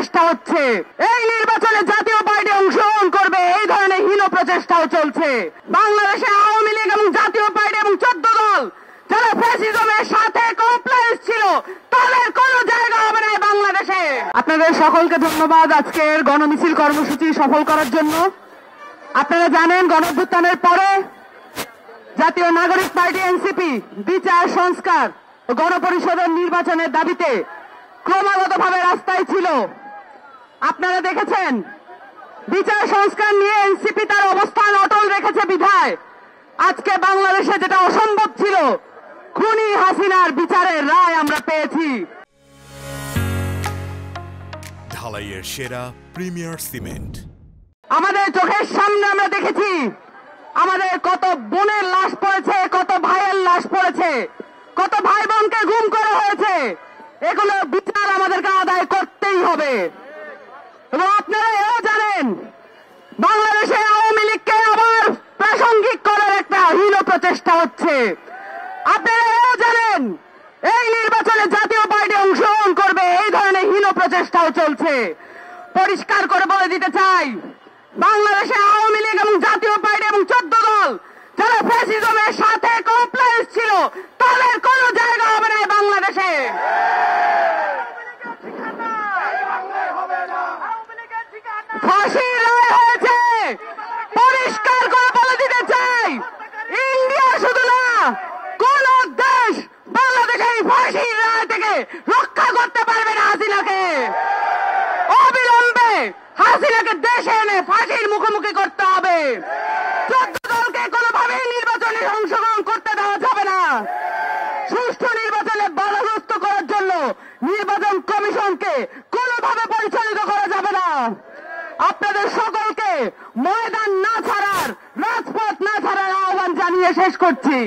প্রচেষ্টা হচ্ছে। এই নির্বাচনে জাতীয় পার্টি অংশগ্রহণ করবে এই ধরনের হীন প্রচেষ্টাও চলছে। বাংলাদেশে আওয়ামী লীগ এবং জাতীয় পার্টি এবং 14 দল যারা ফ্যাসিজমের সাথে কমপ্লায়েন্স ছিল তাদের কোনো জায়গা হবে না বাংলাদেশে। আপনাদের সকলকে ধন্যবাদ আজকের গণমিছিল কর্মসূচি সফল করার জন্য। আপনারা জানেন গণঅভ্যুত্থানের পরে জাতীয় নাগরিক পার্টি এনসিপি বিচার সংস্কার ও গণপরিষদের নির্বাচনের দাবিতে ক্রমাগতভাবে রাস্তায় ছিল। আপনারা দেখেছেন বিচার সংস্কার নিয়ে এনসিপি তার অবস্থান অটল রেখেছে বিধায় আজকে বাংলাদেশে যেটা অসম্ভব ছিল খুনি হাসিনার বিচারের রায় আমরা পেয়েছি। ঢালাইয়ের সেরা প্রিমিয়ার সিমেন্ট আমাদের চোখের সামনে আমরা দেখেছি আমাদের কত বোনের লাশ পড়েছে, কত ভাইয়ের লাশ পড়েছে, কত ভাই বোনকে গুম করা হয়েছে। এগুলো বিচার আমাদেরকে আদায় করতেই হবে। এবং আপনারা এও জানেন বাংলাদেশে আওয়ামী লীগকে আবার প্রাসঙ্গিক করার একটা হীন প্রচেষ্টা হচ্ছে। আপনারা এও জানেন এই নির্বাচনে জাতীয় পার্টি অংশগ্রহণ করবে এই ধরনের হীন প্রচেষ্টাও চলছে। পরিষ্কার করে বলে দিতে চাই বাংলাদেশে আওয়ামী লীগ এবং জাতীয় পার্টি এবং 14 দল যারা ফ্যাসিজমের সাথে কমপ্লায়েন্স ছিল তাদের কোনো জায়গা হবে না বাংলাদেশে। ফাঁসির রায় হয়েছে, পরিষ্কার করে বলে দিতে চাই ইন্ডিয়া শুধু না কোন দেশ বাংলাদেশে এই ফাঁসির রায় থেকে রক্ষা করতে পারবে না হাসিনাকে। অবিলম্বে হাসিনাকে দেশে এনে ফাঁসির মুখোমুখি করতে হবে। 14 দলকে কোনোভাবেই নির্বাচনে অংশগ্রহণ করতে দেওয়া যাবে না। সুষ্ঠু নির্বাচনে বাধাগ্রস্ত করার জন্য নির্বাচন কমিশনকে কোনোভাবে পরিচালিত করা যাবে না। আপনাদের সকলকে ময়দান না ছাড়ার, রাজপথ না ছাড়ার আহ্বান জানিয়ে শেষ করছি।